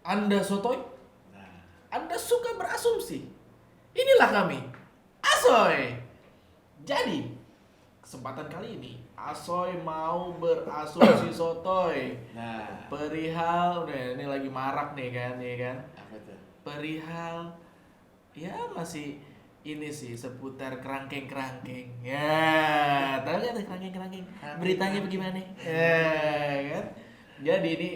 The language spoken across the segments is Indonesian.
Anda sotoy? Nah, Anda suka berasumsi? Inilah kami, Asoy. Jadi, kesempatan kali ini Asoy mau berasumsi sotoy nah, perihal, ini lagi marak nih kan, ya kan? apa tuh? Perihal, ya masih ini sih seputar kerangkeng-kerangkeng. Ya, tahu kan kerangkeng-kerangkeng? Beritanya bagaimana? Ya, kan? Jadi ini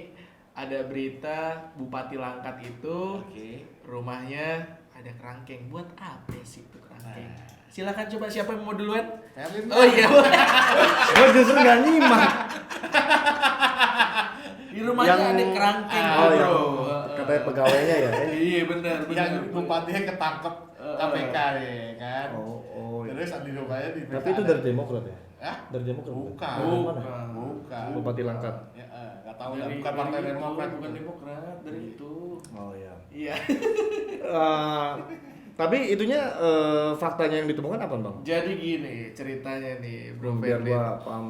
ada berita Bupati Langkat itu Oke. rumahnya ada kerangkeng. Buat apa sih itu kerangkeng? Nah. Silakan coba siapa yang mau duluan? Ferlin. Oh iya. Gue justru nggak nyimak. Di rumahnya Yang- ada kerangkeng, Oh bro. ya, katanya pegawainya ya. Iya benar, benar. Yang bupatinya ketangkep KPK ya kan. Oh iya. Terus di rumahnya di. Tapi itu dari Demokrat ya? Hah? Dari Demokrat. Bukan. Dari mana? Bukan. Bupati Langkat. Ya, nggak tahu lah. Bukan partai itu, Demokrat. bukan Demokrat, dari itu. Oh iya. Iya. Tapi itunya faktanya yang ditemukan apa bang? Jadi gini ceritanya nih, Bro Biar Ferlin. gua paham.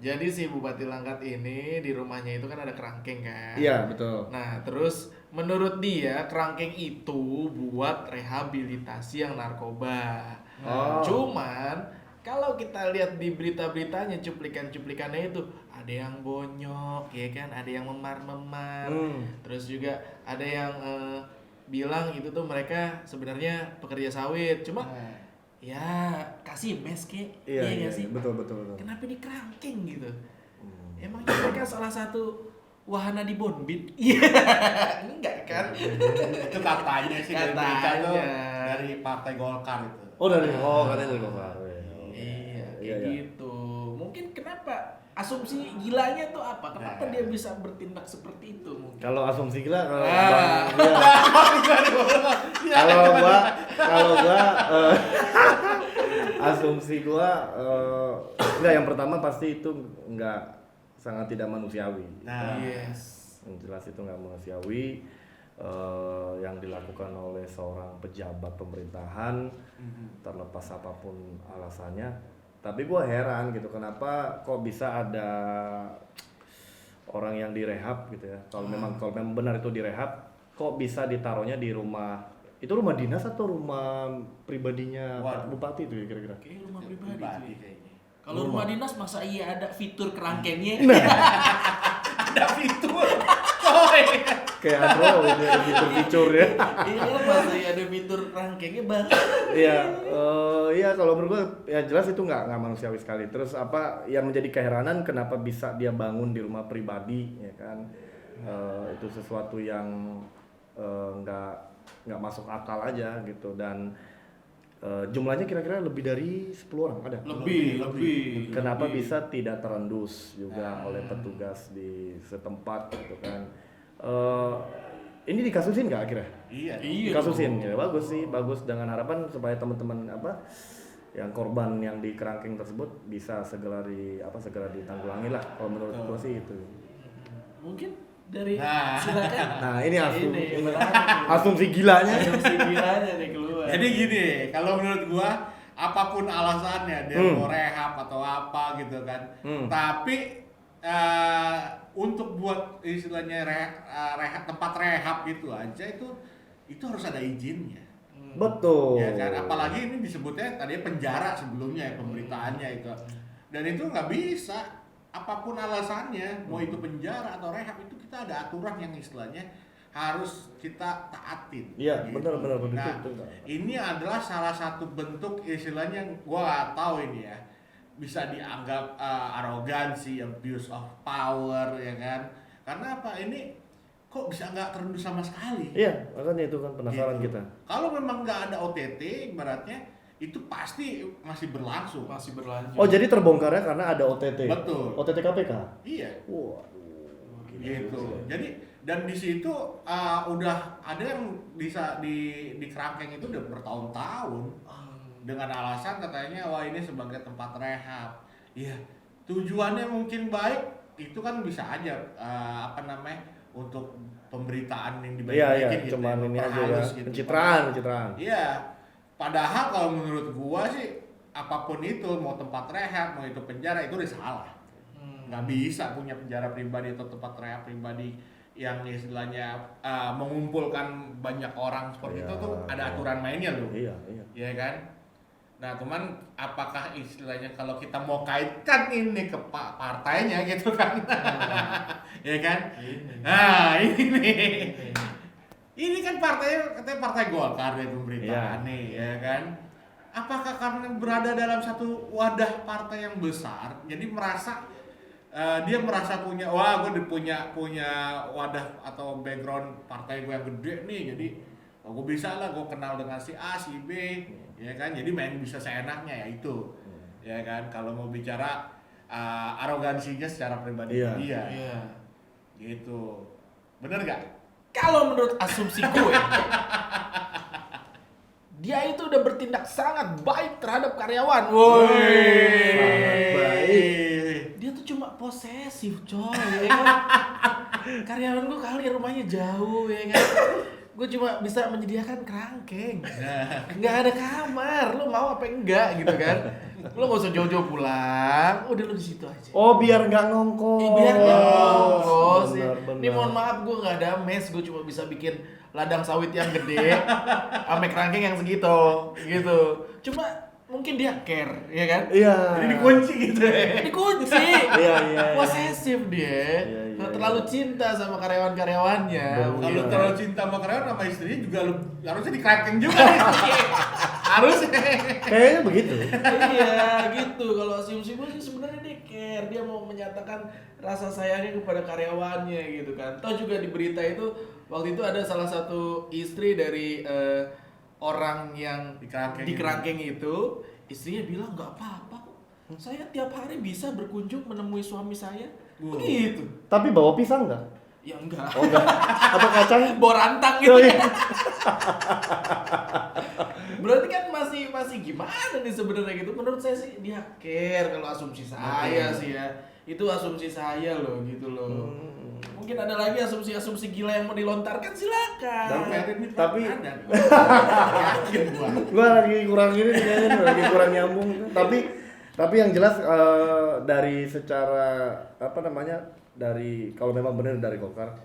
Jadi si Bupati Langkat ini di rumahnya itu kan ada kerangkeng kan. Iya betul. Nah, terus menurut dia kerangkeng itu buat rehabilitasi yang narkoba. Oh. Cuman kalau kita lihat di berita-beritanya cuplikan-cuplikannya itu ada yang bonyok, ya kan, ada yang memar-memar. Terus juga ada yang bilang itu tuh mereka sebenarnya pekerja sawit. Cuma ya kasih mes kek. Iya nggak sih? betul. Kenapa di kerangkeng gitu? Emangnya mereka salah satu wahana di Bonbit? Iya, enggak kan? Itu katanya sih dari berita tuh Katanya. dari Partai Golkar itu. Oh katanya dari Golkar. Iya, kayak Iya. gitu. Mungkin kenapa? Asumsi gilanya tuh apa? Kenapa dia bisa bertindak seperti itu mungkin? Kalau asumsi gila kalau Ah. Bang, iya. kalau gua asumsi gua enggak, yang pertama pasti itu enggak, sangat tidak manusiawi. Nah, Yes. Yang jelas itu nggak manusiawi yang dilakukan oleh seorang pejabat pemerintahan, terlepas apapun alasannya. Tapi gue heran gitu, kenapa kok bisa ada orang yang direhab gitu ya? Kalau memang benar itu direhab, kok bisa ditaruhnya di rumah? Itu rumah dinas atau rumah pribadinya Pak Waduh. Bupati itu ya kira-kira? Kayak rumah pribadi. pribadi cuy. kayaknya. Kalau rumah dinas masa iya ada fitur kerangkengnya? Ada fitur. Coy. Kayak Android ya, fitur-fitur ya. Iya, masa iya ada fitur kerangkengnya banget. Iya, iya kalau menurut gue ya jelas itu nggak manusiawi sekali. Terus apa yang menjadi keheranan kenapa bisa dia bangun di rumah pribadi ya kan? Itu sesuatu yang nggak masuk akal aja gitu. Dan jumlahnya kira-kira lebih dari 10 orang ada. Lebih. Kenapa bisa tidak terendus juga oleh petugas di setempat gitu kan? Ini dikasusin nggak akhirnya? Iya. Dikasusin ya, bagus sih, bagus, dengan harapan supaya teman-teman yang korban yang di kerangkeng tersebut bisa segera ditanggulangi lah, kalau menurut gua sih itu. Mungkin dari Nah. silakan. Nah ini menarik. asumsi gilanya. Asumsi gilanya nih keluar. Jadi gini, kalau menurut gua apapun alasannya dia mau rehab atau apa gitu kan. Tapi untuk buat istilahnya tempat rehab gitu aja itu harus ada izinnya. Betul. Ya kan, apalagi ini disebutnya tadi penjara sebelumnya ya pemberitaannya itu. Dan itu nggak bisa, apapun alasannya, mau itu penjara atau rehab, itu kita ada aturan yang istilahnya harus kita taatin. Iya, gitu. benar betul. Nah, ini adalah salah satu bentuk istilahnya, gua nggak tahu ini ya, bisa dianggap arogansi, abuse of power ya kan. Karena apa, ini kok bisa nggak terendus sama sekali? Iya, makanya itu kan penasaran Gitu. kita. Kalau memang nggak ada OTT, ibaratnya itu pasti masih berlangsung. Masih berlanjut. Oh jadi terbongkarnya karena ada OTT. Betul. OTT KPK. Iya. Waduh. Gitu. Jadi dan di situ udah ada yang bisa di kerangkeng itu udah bertahun-tahun dengan alasan katanya wah ini sebagai tempat rehab. Iya. Tujuannya mungkin baik, itu kan bisa aja untuk pemberitaan yang Iya, dibagiin gitu. cuman ini aja ya, memperhalus gitu. pencitraan. Iya. Padahal kalau menurut gua sih apapun itu, mau tempat rehab, mau itu penjara, itu udah salah. Nggak bisa punya penjara pribadi atau tempat rehab pribadi yang istilahnya mengumpulkan banyak orang seperti Iya, itu tuh ada aturan mainnya loh. Iya. Iya kan? Nah, cuman apakah istilahnya kalau kita mau kaitkan ini ke partainya gitu kan? Ya kan? Nah, ini nih. Ini kan partainya katanya partai Golkar dari pemerintahan nih, ya kan? Apakah karena berada dalam satu wadah partai yang besar, jadi dia merasa punya, wah gue punya wadah atau background partai gue yang gede nih, jadi gue bisa lah, gue kenal dengan si A, si B, ya kan? Jadi main bisa seenaknya ya itu, ya kan? Kalau mau bicara arogansinya secara pribadi dia, gitu, bener gak? Kalau menurut asumsi gue, dia itu udah bertindak sangat baik terhadap karyawan. Woi. Sangat baik. Dia tuh cuma posesif, coy. Ya kan? Karyawan gue kali rumahnya jauh, ya kan. Gue cuma bisa menyediakan kerangkeng. Nggak ada kamar. Lu mau apa enggak gitu kan? Lu nggak usah jauh-jauh pulang. Udah lu di situ aja. Oh, biar nggak ngongkos. Biar nggak ngongkos. Benar. Ini mohon maaf, gue nggak ada mes. Gue cuma bisa bikin ladang sawit yang gede sama kerangkeng yang segitu gitu. Cuma mungkin dia care, ya kan? Iya. Jadi dikunci gitu ya. Dikunci. Iya. Posesif dia. Iya. Terlalu cinta sama karyawan-karyawannya. Kalau terlalu cinta sama karyawan sama istrinya juga harusnya dikerangkeng juga. Harus. Kayaknya begitu. Iya gitu. Kalau asumsi gue sih sebenarnya dia care, dia mau menyatakan rasa sayangnya kepada karyawannya gitu kan. Toh juga di berita itu waktu itu ada salah satu istri dari orang yang di kerangkeng itu, istrinya bilang nggak apa-apa kok. Saya tiap hari bisa berkunjung menemui suami saya. Begitu. Tapi bawa pisang nggak? Ya enggak. Oh enggak. Atau kacang? Bawa rantang gitu. Oh, iya. Berarti kan masih gimana nih sebenarnya gitu. Menurut saya sih dia care kalau asumsi saya sih ya. Itu asumsi saya loh gitu loh. Mungkin ada lagi asumsi-asumsi gila yang mau dilontarkan, silakan. Tapi ada. Yakin gua. Gua lagi kurang ini kayaknya lagi kurang nyambung. Tapi yang jelas dari secara apa namanya, dari kalau memang benar dari Golkar,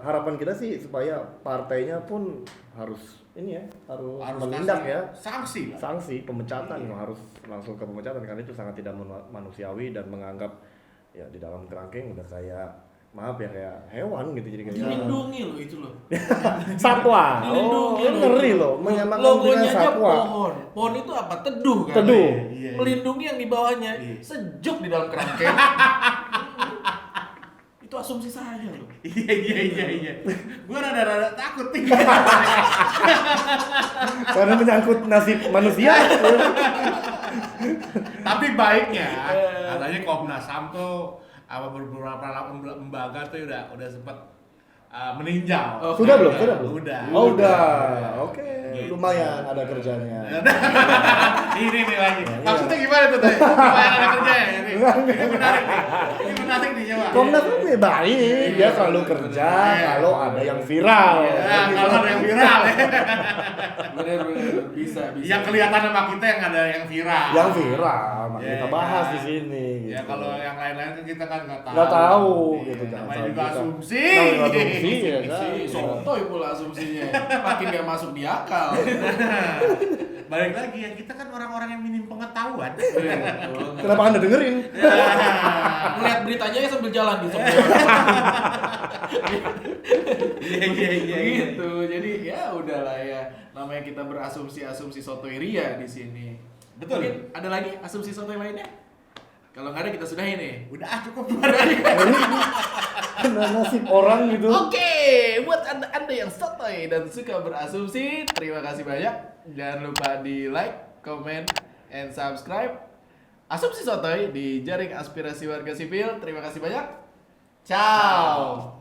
harapan kita sih supaya partainya pun harus ini ya, harus menindak ya, sanksi pemecatan, harus langsung ke pemecatan karena itu sangat tidak manusiawi dan menganggap ya di dalam kerangkeng udah kayak, maaf ya, kayak hewan gitu, jadi kayak dilindungi loh itu loh. satwa. Dilindungi Ngeri loh, menyamakan logonya dengan aja satwa. pohon itu apa, teduh kan, Teduh. melindungi yang di bawahnya, sejuk di dalam kerangkeng. Itu asumsi saya loh. Iya. Gua rada takut nih. Karena menyangkut nasib manusia. Tapi baiknya katanya Komnas HAM tuh beberapa lembaga tuh udah sempat meninjau. Sudah belum? Udah. Oh, udah. Oke. Gitu. Lumayan ada kerjanya. Ini nih lagi. Maksudnya gimana tuh tadi? Lumayan ada kerjanya ini. Ini menarik nih coba. Komnas HAM ya baik, dia selalu kerja kalau ada yang viral. Kalau ada yang viral ya. Bener bisa. Yang kelihatan sama kita yang ada yang viral. Yang viral, makanya kita bahas kan? di sini. Ya gitu. kalau yang lain-lain kan kita kan nggak tahu. Nggak tahu, gitu, Namanya jangan juga salah asumsi. Namanya asumsi ya kan. Sotoy pula asumsinya. Makin gak masuk di akal. Balik lagi ya, kita kan orang-orang yang minim pengetahuan. Kenapa Anda dengerin? Ngeliat beritanya ya sambil jalan di Iya. Gitu. Jadi ya udahlah ya. Namanya kita berasumsi-asumsi sotoy ria di sini. Betul. Mungkin ada lagi asumsi sotoy lainnya? Kalau nggak ada kita sudahi nih. Udah cukup. Kena nasib orang gitu. Oke, buat anda yang sotoy dan suka berasumsi, terima kasih banyak. Jangan lupa di like, comment, and subscribe. Asumsi sotoy di Jaring Aspirasi Warga Sipil. Terima kasih banyak. Ciao.